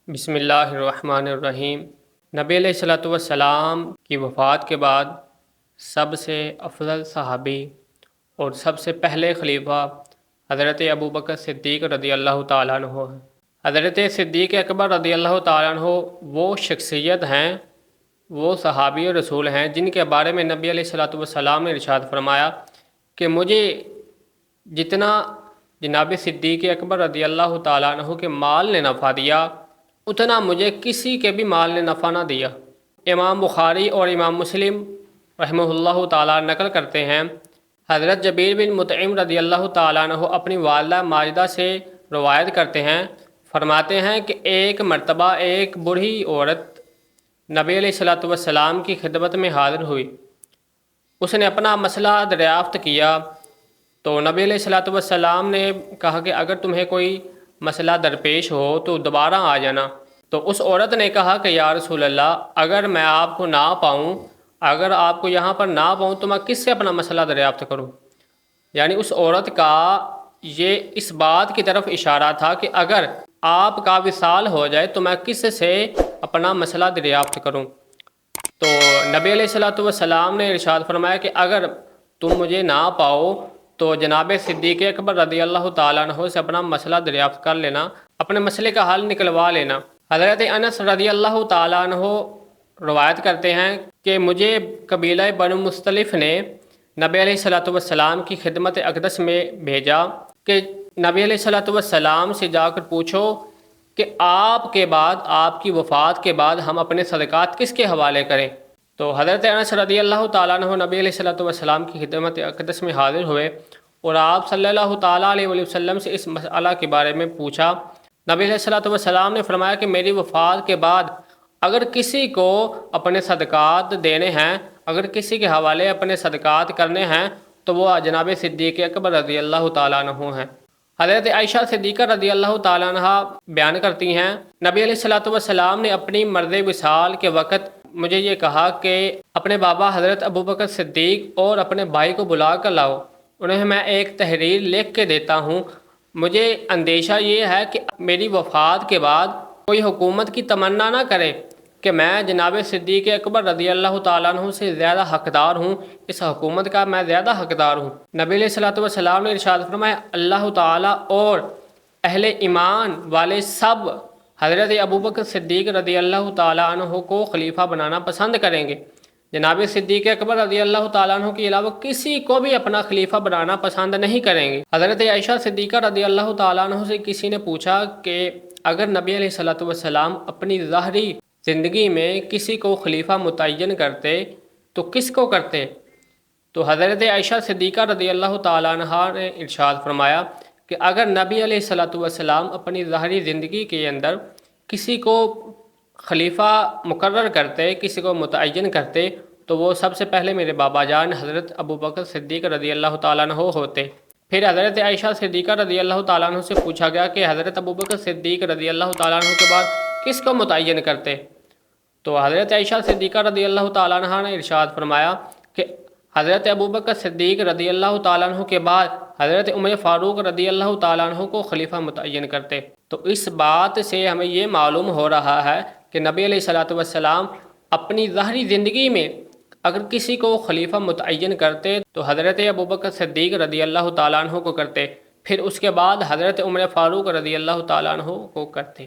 بسم اللہ الرحمن الرحیم۔ نبی علیہ الصلوۃ والسلام کی وفات کے بعد سب سے افضل صحابی اور سب سے پہلے خلیفہ حضرت ابوبکر صدیق رضی اللہ تعالیٰ عنہ ہیں۔ حضرت صدیق اکبر رضی اللہ تعالیٰ عنہ وہ شخصیت ہیں، وہ صحابی اور رسول ہیں جن کے بارے میں نبی علیہ الصلوۃ والسلام نے ارشاد فرمایا کہ مجھے جتنا جناب صدیق اکبر رضی اللہ تعالیٰ عنہ کے مال نے نفع دیا اتنا مجھے کسی کے بھی مال نے نفع نہ دیا۔ امام بخاری اور امام مسلم رحمہ اللہ تعالیٰ نقل کرتے ہیں، حضرت جبیر بن مطعم رضی اللہ تعالیٰ عنہ اپنی والدہ ماجدہ سے روایت کرتے ہیں، فرماتے ہیں کہ ایک مرتبہ ایک بوڑھی عورت نبی علیہ الصلوۃ والسلام کی خدمت میں حاضر ہوئی۔ اس نے اپنا مسئلہ دریافت کیا تو نبی علیہ الصلوۃ والسلام نے کہا کہ اگر تمہیں کوئی مسئلہ درپیش ہو تو دوبارہ آ جانا۔ تو اس عورت نے کہا کہ یا رسول اللہ، اگر میں آپ کو نہ پاؤں، اگر آپ کو یہاں پر نہ پاؤں تو میں کس سے اپنا مسئلہ دریافت کروں؟ یعنی اس عورت کا یہ اس بات کی طرف اشارہ تھا کہ اگر آپ کا وصال ہو جائے تو میں کس سے اپنا مسئلہ دریافت کروں؟ تو نبی علیہ الصلوۃ والسلام نے ارشاد فرمایا کہ اگر تم مجھے نہ پاؤ تو جناب صدیق اکبر رضی اللہ تعالیٰ عنہ سے اپنا مسئلہ دریافت کر لینا، اپنے مسئلے کا حل نکلوا لینا۔ حضرت انس رضی اللہ تعالیٰ عنہ روایت کرتے ہیں کہ مجھے قبیلہ بنو مختلف نے نبی علیہ الصلوۃ والسلام کی خدمت اقدس میں بھیجا کہ نبی علیہ الصلوۃ والسلام سے جا کر پوچھو کہ آپ کے بعد، آپ کی وفات کے بعد ہم اپنے صدقات کس کے حوالے کریں؟ تو حضرت انس رضی اللہ تعالیٰ عنہ نبی علیہ الصلوۃ والسلام کی خدمت اقدس میں حاضر ہوئے اور آپ صلی اللہ تعالیٰ علیہ وسلم سے اس مسئلہ کے بارے میں پوچھا۔ نبی علیہ الصلوۃ والسلام نے فرمایا کہ میری وفات کے بعد اگر کسی کو اپنے صدقات دینے ہیں، اگر کسی کے حوالے اپنے صدقات کرنے ہیں تو وہ جناب صدیق اکبر رضی اللہ تعالیٰ عنہ ہیں۔ حضرت عائشہ صدیقہ رضی اللہ تعالیٰ عنہ بیان کرتی ہیں، نبی علیہ الصلوۃ والسلام نے اپنی مرض وصال کے وقت مجھے یہ کہا کہ اپنے بابا حضرت ابوبکر صدیق اور اپنے بھائی کو بلا کر لاؤ، انہیں میں ایک تحریر لکھ کے دیتا ہوں۔ مجھے اندیشہ یہ ہے کہ میری وفات کے بعد کوئی حکومت کی تمنا نہ کرے کہ میں جناب صدیق اکبر رضی اللہ تعالیٰ عنہ سے زیادہ حقدار ہوں، اس حکومت کا میں زیادہ حقدار ہوں۔ نبی علیہ الصلوۃ والسلام نے ارشاد فرمایا اللہ تعالیٰ اور اہل ایمان والے سب حضرت ابوبکر صدیق رضی اللہ تعالیٰ عنہ کو خلیفہ بنانا پسند کریں گے۔ جناب صدیق اکبر رضی اللہ تعالیٰ عنہ کے علاوہ کسی کو بھی اپنا خلیفہ بنانا پسند نہیں کریں گے۔ حضرت عائشہ صدیقہ رضی اللہ تعالیٰ عنہ سے کسی نے پوچھا کہ اگر نبی علیہ الصلوۃ والسلام اپنی ظاہری زندگی میں کسی کو خلیفہ متعین کرتے تو کس کو کرتے؟ تو حضرت عائشہ صدیقہ رضی اللہ تعالیٰ عنہ نے ارشاد فرمایا کہ اگر نبی علیہ الصلوۃ والسلام اپنی ظاہری زندگی کے اندر کسی کو خلیفہ مقرر کرتے، کسی کو متعین کرتے تو وہ سب سے پہلے میرے بابا جان حضرت ابوبکر صدیق رضی اللہ تعالیٰ عنہ ہوتے۔ پھر حضرت عائشہ صدیقہ رضی اللہ تعالیٰ عنہ سے پوچھا گیا کہ حضرت ابوبکر صدیق رضی اللہ تعالیٰ عنہ کے بعد کس کو متعین کرتے؟ تو حضرت عائشہ صدیقہ رضی اللہ تعالیٰ عنہ نے ارشاد فرمایا کہ حضرت ابوبکر صدیق رضی اللہ تعالیٰ عنہ کے بعد حضرت عمر فاروق رضی اللہ تعالیٰ عنہ کو خلیفہ متعین کرتے۔ تو اس بات سے ہمیں یہ معلوم ہو رہا ہے کہ نبی علیہ الصلوۃ والسلام اپنی ظاہری زندگی میں اگر کسی کو خلیفہ متعین کرتے تو حضرت ابوبکر صدیق رضی اللہ تعالیٰ عنہ کو کرتے، پھر اس کے بعد حضرت عمر فاروق رضی اللہ تعالیٰ عنہ کو کرتے۔